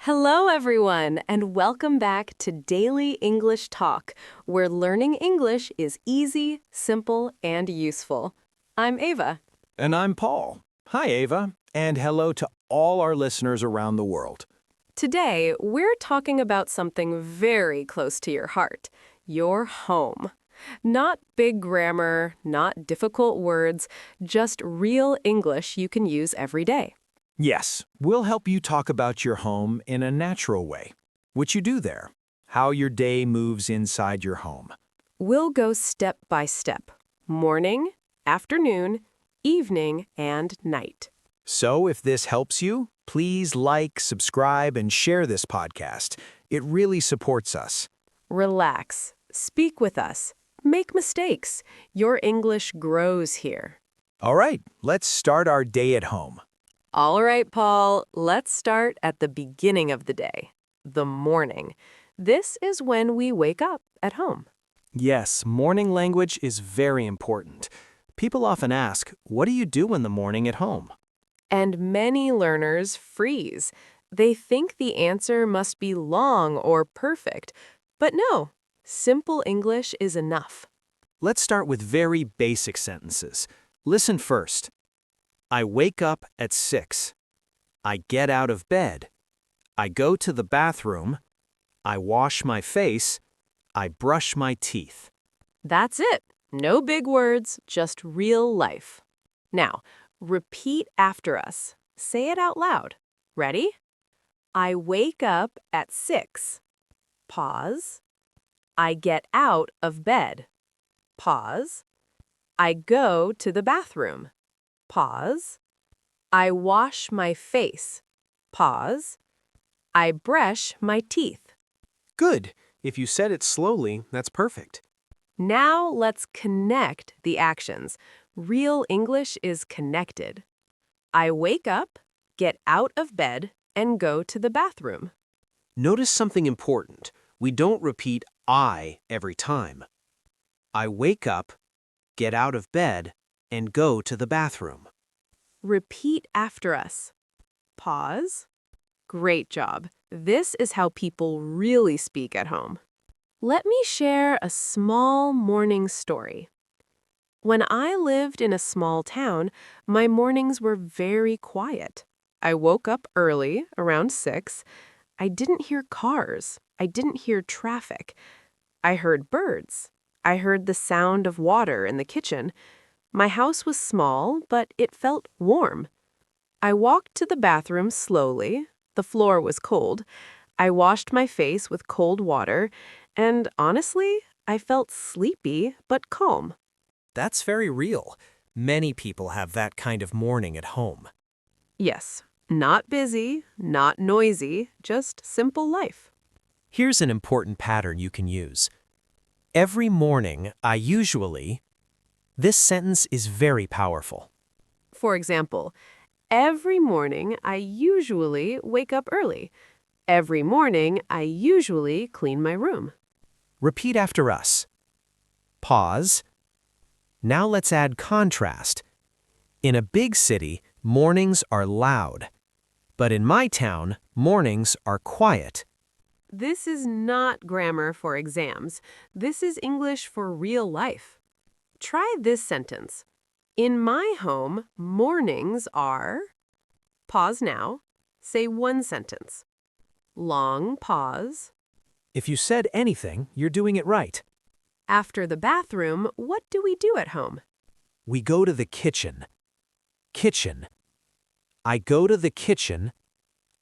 Hello, everyone, and welcome back to Daily English Talk, where learning English is easy, simple, and useful. I'm Ava. And I'm Paul. Hi, Ava, and hello to all our listeners around the world. Today, we're talking about something very close to your heart, your home. Not big grammar, not difficult words, just real English you can use every day. Yes, we'll help you talk about your home in a natural way. What you do there, how your day moves inside your home. We'll go step by step, morning, afternoon, evening, and night. So if this helps you, please like, subscribe, and share this podcast. It really supports us. Relax, speak with us, make mistakes. Your English grows here. All right, let's start our day at home. All right, Paul, let's start at the beginning of the day, the morning. This is when we wake up at home. Yes, morning language is very important. People often ask, what do you do in the morning at home? And many learners freeze. They think the answer must be long or perfect. But no, simple English is enough. Let's start with very basic sentences. Listen first. I wake up at 6. I get out of bed. I go to the bathroom. I wash my face. I brush my teeth. That's it. No big words, just real life. Now, repeat after us. Say it out loud. Ready? I wake up at 6. Pause. I get out of bed. Pause. I go to the bathroom. Pause. I wash my face. Pause. I brush my teeth. Good. If you said it slowly, that's perfect. Now let's connect the actions. Real English is connected. I wake up, get out of bed, and go to the bathroom. Notice something important. We don't repeat I every time. I wake up, get out of bed, and go to the bathroom. Repeat after us. Pause. Great job. This is how people really speak at home. Let me share a small morning story. When I lived in a small town, my mornings were very quiet. I woke up early, around 6. I didn't hear cars. I didn't hear traffic. I heard birds. I heard the sound of water in the kitchen. My house was small, but it felt warm. I walked to the bathroom slowly. The floor was cold. I washed my face with cold water, and honestly, I felt sleepy but calm. That's very real. Many people have that kind of morning at home. Yes, not busy, not noisy, just simple life. Here's an important pattern you can use. Every morning, I usually... This sentence is very powerful. For example, every morning I usually wake up early. Every morning I usually clean my room. Repeat after us. Pause. Now let's add contrast. In a big city, mornings are loud. But in my town, mornings are quiet. This is not grammar for exams. This is English for real life. Try this sentence. In my home, mornings are... Pause now. Say one sentence. Long pause. If you said anything, you're doing it right. After the bathroom, what do we do at home? We go to the kitchen. Kitchen. I go to the kitchen.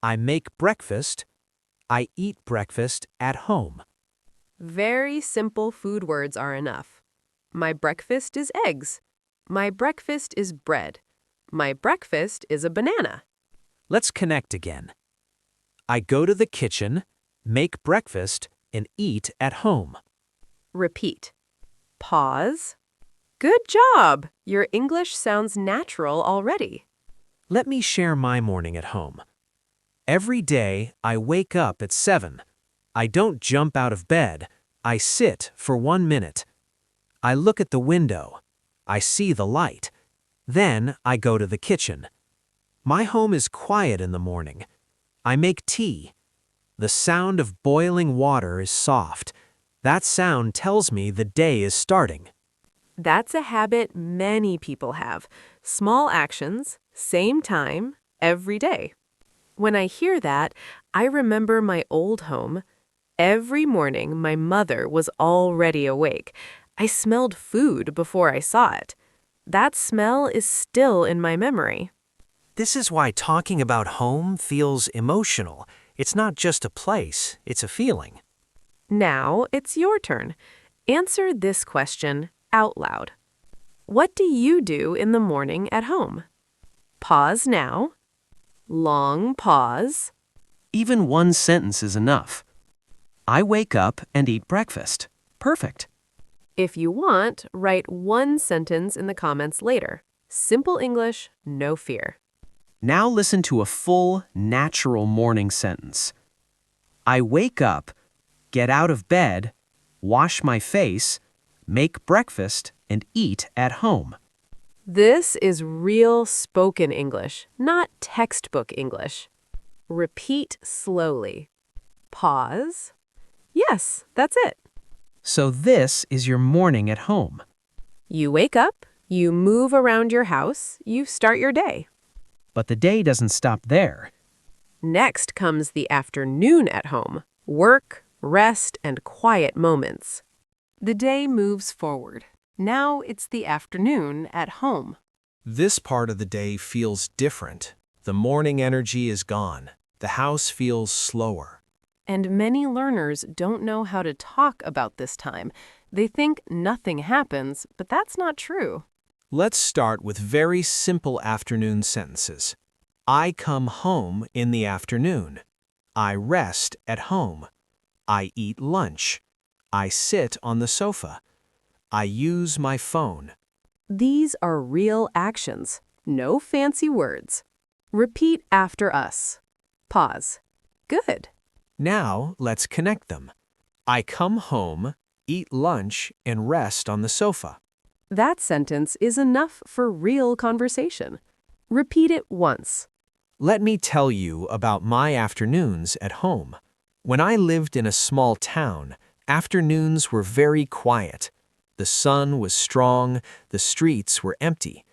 I make breakfast. I eat breakfast at home. Very simple food words are enough. My breakfast is eggs. My breakfast is bread. My breakfast is a banana. Let's connect again. I go to the kitchen, make breakfast, and eat at home. Repeat. Pause. Good job! Your English sounds natural already. Let me share my morning at home. Every day, I wake up at 7. I don't jump out of bed. I sit for 1 minute. I look at the window. I see the light. Then I go to the kitchen. My home is quiet in the morning. I make tea. The sound of boiling water is soft. That sound tells me the day is starting. That's a habit many people have. Small actions, same time, every day. When I hear that, I remember my old home. Every morning, my mother was already awake. I smelled food before I saw it. That smell is still in my memory. This is why talking about home feels emotional. It's not just a place, it's a feeling. Now it's your turn. Answer this question out loud. What do you do in the morning at home? Pause now. Long pause. Even one sentence is enough. I wake up and eat breakfast. Perfect. If you want, write one sentence in the comments later. Simple English, no fear. Now listen to a full, natural morning sentence. I wake up, get out of bed, wash my face, make breakfast, and eat at home. This is real spoken English, not textbook English. Repeat slowly. Pause. Yes, that's it. So this is your morning at home. You wake up, you move around your house, you start your day. But the day doesn't stop there. Next comes the afternoon at home. Work, rest, and quiet moments. The day moves forward. Now it's the afternoon at home. This part of the day feels different. The morning energy is gone. The house feels slower. And many learners don't know how to talk about this time. They think nothing happens, but that's not true. Let's start with very simple afternoon sentences. I come home in the afternoon. I rest at home. I eat lunch. I sit on the sofa. I use my phone. These are real actions, no fancy words. Repeat after us. Pause. Good. Now let's connect them. I come home, eat lunch, and rest on the sofa. That sentence is enough for real conversation. Repeat it once. Let me tell you about my afternoons at home. When I lived in a small town, afternoons were very quiet. The sun was strong, the streets were empty.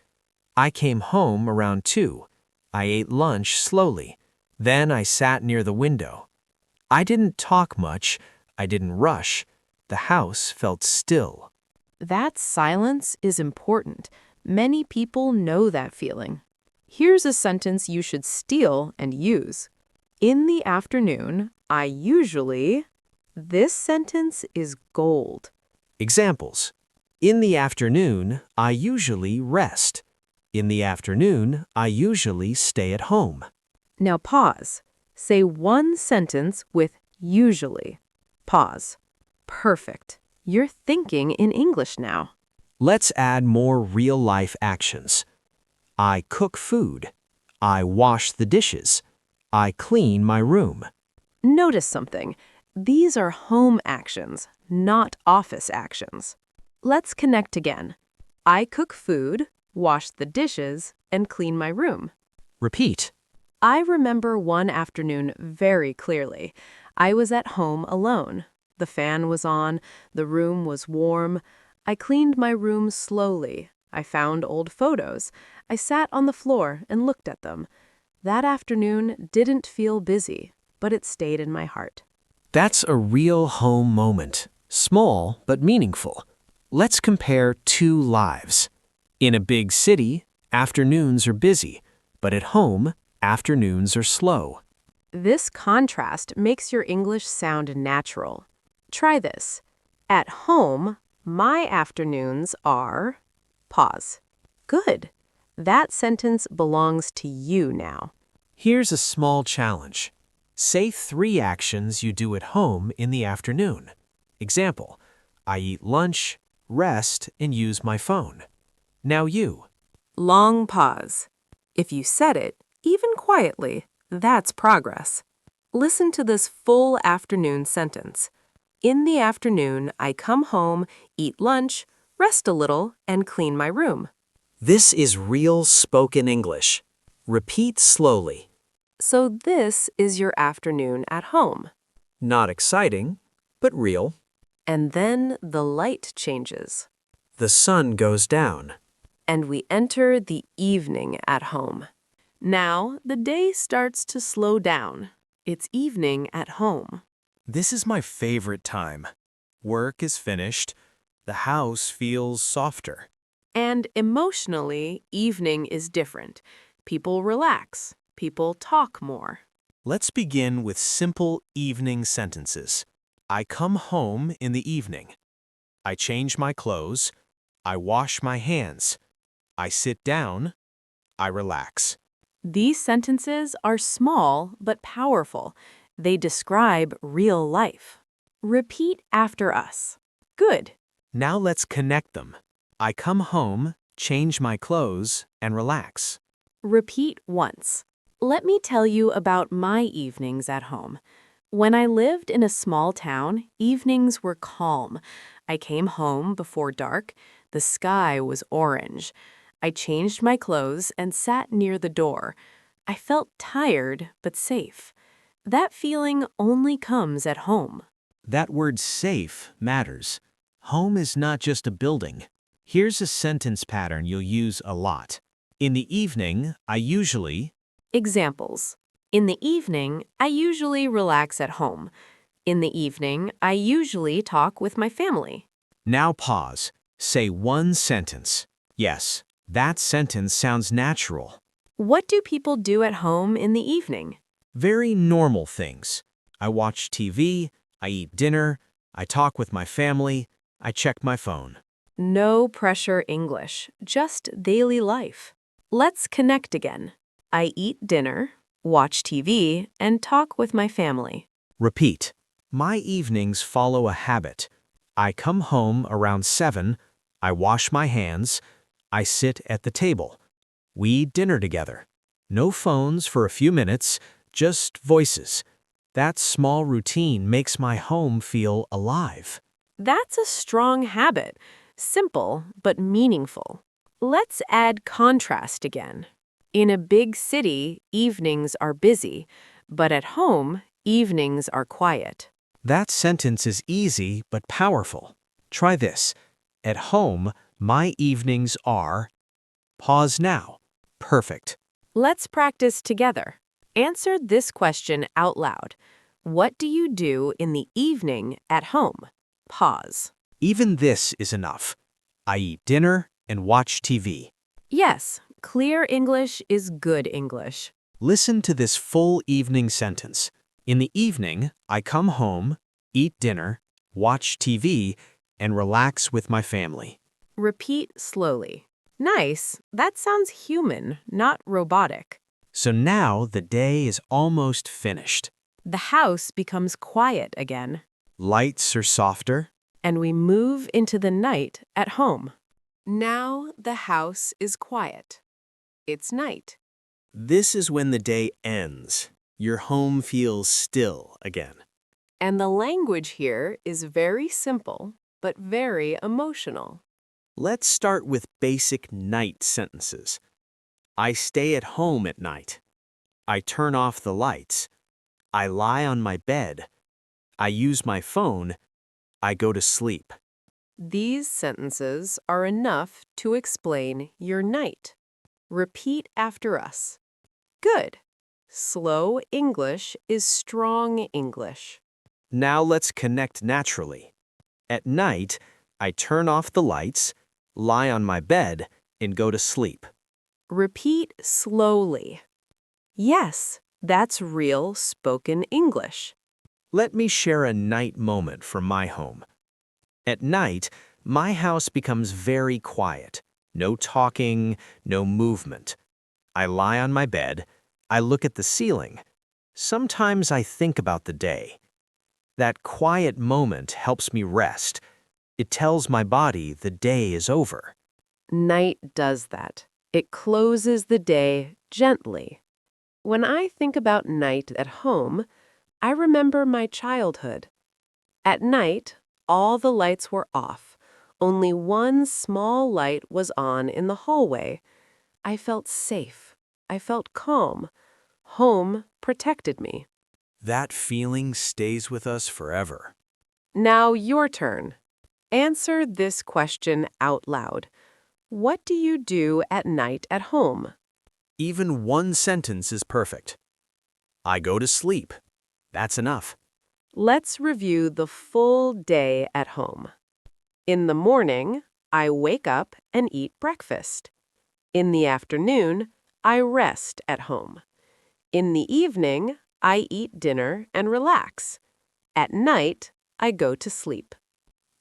I came home around 2. I ate lunch slowly. Then I sat near the window. I didn't talk much. I didn't rush. The house felt still. That silence is important. Many people know that feeling. Here's a sentence you should steal and use. In the afternoon, I usually... This sentence is gold. Examples. In the afternoon, I usually rest. In the afternoon, I usually stay at home. Now pause. Say one sentence with usually. Pause. Perfect. You're thinking in English now. Let's add more real-life actions. I cook food. I wash the dishes. I clean my room. Notice something. These are home actions, not office actions. Let's connect again. I cook food, wash the dishes, and clean my room. Repeat. I remember one afternoon very clearly. I was at home alone. The fan was on, the room was warm. I cleaned my room slowly. I found old photos. I sat on the floor and looked at them. That afternoon didn't feel busy, but it stayed in my heart. That's a real home moment. Small, but meaningful. Let's compare 2 lives. In a big city, afternoons are busy, but at home, afternoons are slow. This contrast makes your English sound natural. Try this. At home, my afternoons are... Pause. Good. That sentence belongs to you now. Here's a small challenge. Say 3 actions you do at home in the afternoon. Example, I eat lunch, rest, and use my phone. Now you. Long pause. If you said it, even quietly, that's progress. Listen to this full afternoon sentence. In the afternoon, I come home, eat lunch, rest a little, and clean my room. This is real spoken English. Repeat slowly. So this is your afternoon at home. Not exciting, but real. And then the light changes, The sun goes down. and we enter the evening at home. Now the day starts to slow down. It's evening at home. This is my favorite time. Work is finished. The house feels softer. And emotionally, evening is different. People relax. People talk more. Let's begin with simple evening sentences. I come home in the evening. I change my clothes. I wash my hands. I sit down. I relax. These sentences are small but powerful. They describe real life. Repeat after us. Good. Now let's connect them. I come home, change my clothes, and relax. Repeat once. Let me tell you about my evenings at home. When I lived in a small town, evenings were calm. I came home before dark. The sky was orange. I changed my clothes and sat near the door. I felt tired but safe. That feeling only comes at home. That word safe matters. Home is not just a building. Here's a sentence pattern you'll use a lot. In the evening, I usually. Examples. In the evening, I usually relax at home. In the evening, I usually talk with my family. Now pause. Say one sentence. Yes, that sentence sounds natural. What do people do at home in the evening? Very normal things. I watch TV, I eat dinner, I talk with my family, I check my phone. No pressure English, just daily life. Let's connect again. I eat dinner, watch TV, and talk with my family. Repeat. My evenings follow a habit. I come home around 7, I wash my hands, I sit at the table. We eat dinner together. No phones for a few minutes, just voices. That small routine makes my home feel alive. That's a strong habit. Simple, but meaningful. Let's add contrast again. In a big city, evenings are busy, but at home, evenings are quiet. That sentence is easy but powerful. Try this. At home, my evenings are. Pause now. Perfect. Let's practice together. Answer this question out loud. What do you do in the evening at home? Pause. Even this is enough. I eat dinner and watch TV. Yes, clear English is good English. Listen to this full evening sentence. In the evening, I come home, eat dinner, watch TV, and relax with my family. Repeat slowly. Nice. That sounds human, not robotic. So now the day is almost finished. The house becomes quiet again, Lights are softer. and we move into the night at home. Now the house is quiet. It's night. This is when the day ends. Your home feels still again. And the language here is very simple, but very emotional. Let's start with basic night sentences. I stay at home at night. I turn off the lights. I lie on my bed. I use my phone. I go to sleep. These sentences are enough to explain your night. Repeat after us. Good. Slow English is strong English. Now let's connect naturally. At night, I turn off the lights, lie on my bed, and go to sleep. Repeat slowly. Yes, that's real spoken English. Let me share a night moment from my home. At night, my house becomes very quiet. No talking, no movement. I lie on my bed. I look at the ceiling. Sometimes I think about the day. That quiet moment helps me rest. It tells my body the day is over. Night does that. It closes the day gently. When I think about night at home, I remember my childhood. At night, all the lights were off. Only one small light was on in the hallway. I felt safe. I felt calm. Home protected me. That feeling stays with us forever. Now your turn. Answer this question out loud. What do you do at night at home? Even one sentence is perfect. I go to sleep. That's enough. Let's review the full day at home. In the morning, I wake up and eat breakfast. In the afternoon, I rest at home. In the evening, I eat dinner and relax. At night, I go to sleep.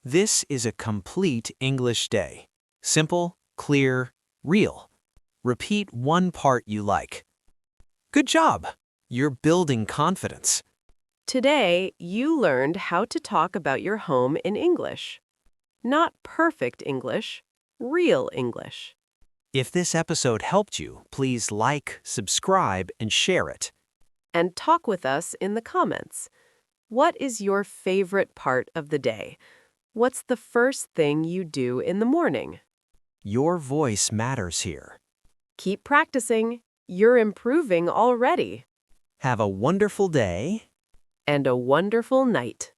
This is a complete English day. Simple, clear, real. Repeat one part you like. Good job! You're building confidence. Today, you learned how to talk about your home in English. Not perfect English, real English. If this episode helped you, please like, subscribe, and share it. And talk with us in the comments. What is your favorite part of the day? What's the first thing you do in the morning? Your voice matters here. Keep practicing. You're improving already. Have a wonderful day. And a wonderful night.